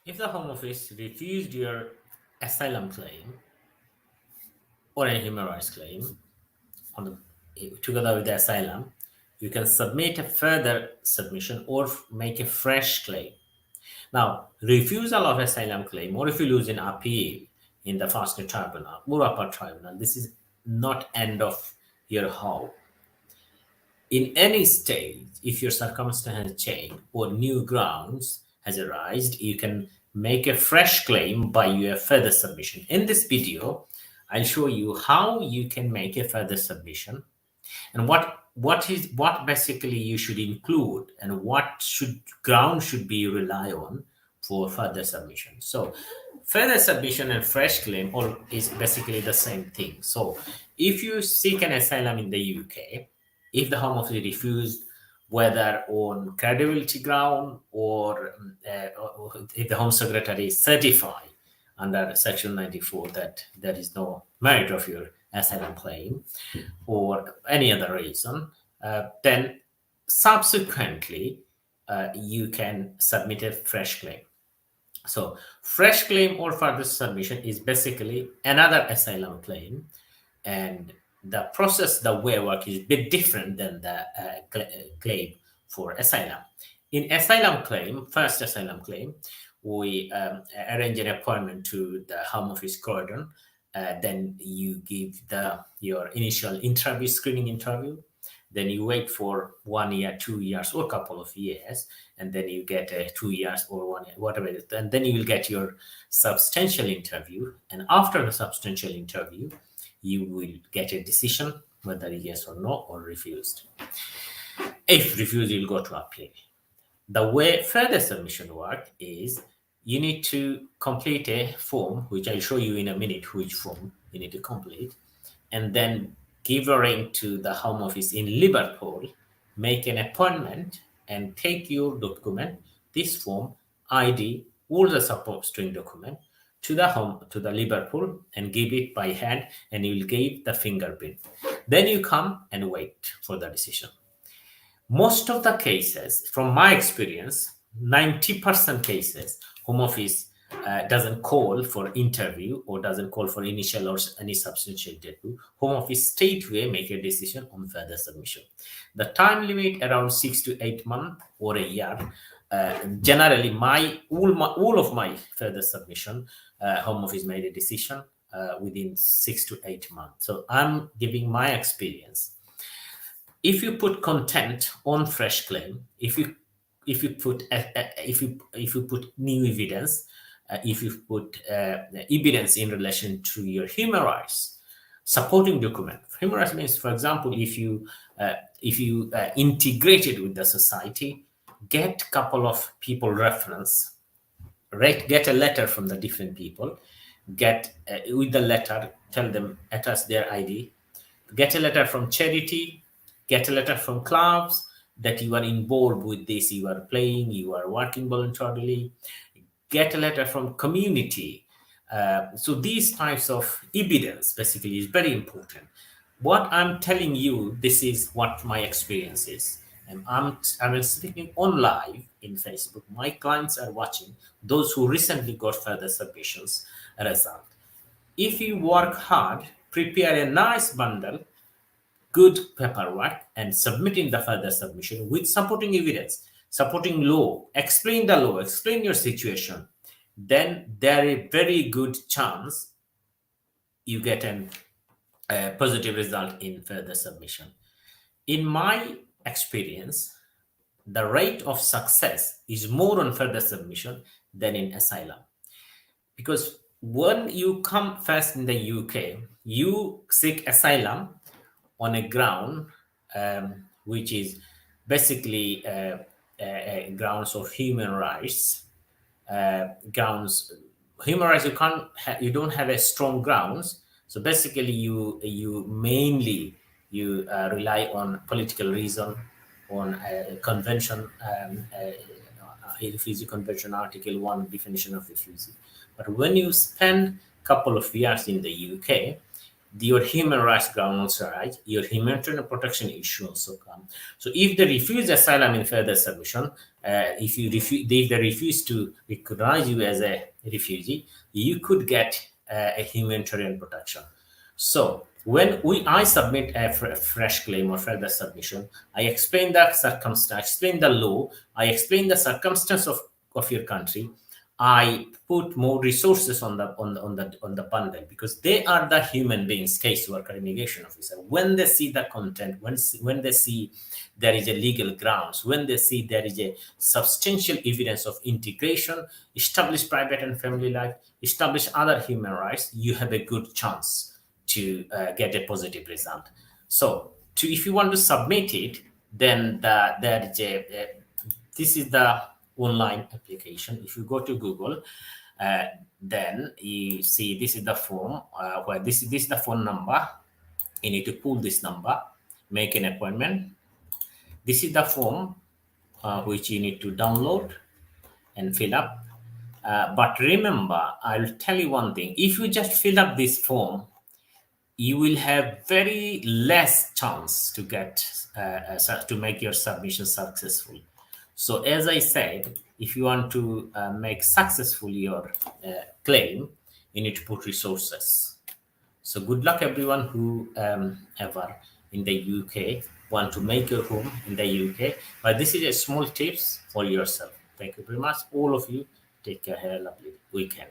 If the Home Office refused your asylum claim or a human rights claim on together with the asylum, you can submit a further submission or make a fresh claim. Now, refusal of asylum claim, or if you lose an appeal in the first tribunal or upper tribunal, this is not end of your how. In any stage, if your circumstance has changed or new grounds has arisen, you can make a fresh claim by your further submission. In this video, I'll show you how you can make a further submission and what basically you should include and what should ground should be rely on for further submission. So further submission and fresh claim all is basically the same thing. So if you seek an asylum in the UK, if the Home Office refused, whether on credibility ground or if the Home Secretary is certified under Section 94 that there is no merit of your asylum claim or any other reason, then subsequently you can submit a fresh claim. So fresh claim or further submission is basically another asylum claim, and the process, the way it works is a bit different than the claim for asylum. In asylum claim, first asylum claim, we arrange an appointment to the Home Office cordon. Then you give your initial interview, screening interview. Then you wait for 1 year, 2 years, or a couple of years, and then you get 2 years or 1 year, whatever it is. And then you will get your substantial interview. And after the substantial interview, you will get a decision whether yes or no or refused. If refused, you'll go to appeal. The way further submission work is you need to complete a form, which I'll show you in a minute which form you need to complete, and then give a ring to the Home Office in Liverpool, make an appointment, and take your document, this form, ID, all the supporting document, to the Liverpool and give it by hand, and you will give the fingerprint. Then you come and wait for the decision. Most of the cases, from my experience, 90% cases, Home Office doesn't call for interview or doesn't call for initial or any substantial interview. Home Office straightway make a decision on further submission. The time limit around 6 to 8 months or a year. Generally, all of my further submission, Home Office made a decision within 6 to 8 months. So I'm giving my experience. If you put content on fresh claim, if you put new evidence, if you put evidence in relation to your human rights supporting document. Human rights means, for example, if you integrated with the society, get couple of people reference, get a letter from the different people, get with the letter, tell them, attach their ID, get a letter from charity, get a letter from clubs that you are involved with this, you are playing, you are working voluntarily, get a letter from community. So these types of evidence basically is very important. What I'm telling you, this is what my experience is. And I'm speaking on live in Facebook. My clients are watching, those who recently got further submissions result. If you work hard, prepare a nice bundle, good paperwork, and submitting the further submission with supporting evidence, supporting law, explain the law, explain your situation, then there is a very good chance you get a positive result in further submission. In my experience, the rate of success is more on further submission than in asylum. Because when you come first in the UK, you seek asylum on a ground which is basically grounds of human rights. Grounds human rights, you don't have a strong grounds. So basically, you mainly rely on political reason, on convention, refugee convention, Article 1 definition of refugee. But when you spend couple of years in the UK, your human rights ground also rise, your humanitarian protection issue also come. So if they refuse asylum in further submission, if they refuse to recognize you as a refugee, you could get a humanitarian protection. So when I submit a fresh claim or further submission, I explain the circumstance, explain the law, I explain the circumstance of your country. I put more resources on the bundle, because they are the human beings, caseworker, immigration officer. When they see the content, when they see there is a legal grounds, when they see there is a substantial evidence of integration, establish private and family life, establish other human rights, you have a good chance to get a positive result. So, if you want to submit it, then there is this is the online application. If you go to Google, then you see this is the form, where this is the phone number. You need to pull this number, make an appointment. This is the form which you need to download and fill up. But remember, I'll tell you one thing: if you just fill up this form, you will have very less chance to get to make your submission successful. So as I said, if you want to make successful your claim, you need to put resources. So good luck everyone who ever in the UK want to make your home in the UK. But this is a small tips for yourself. Thank you very much, all of you. Take care. Have a lovely weekend.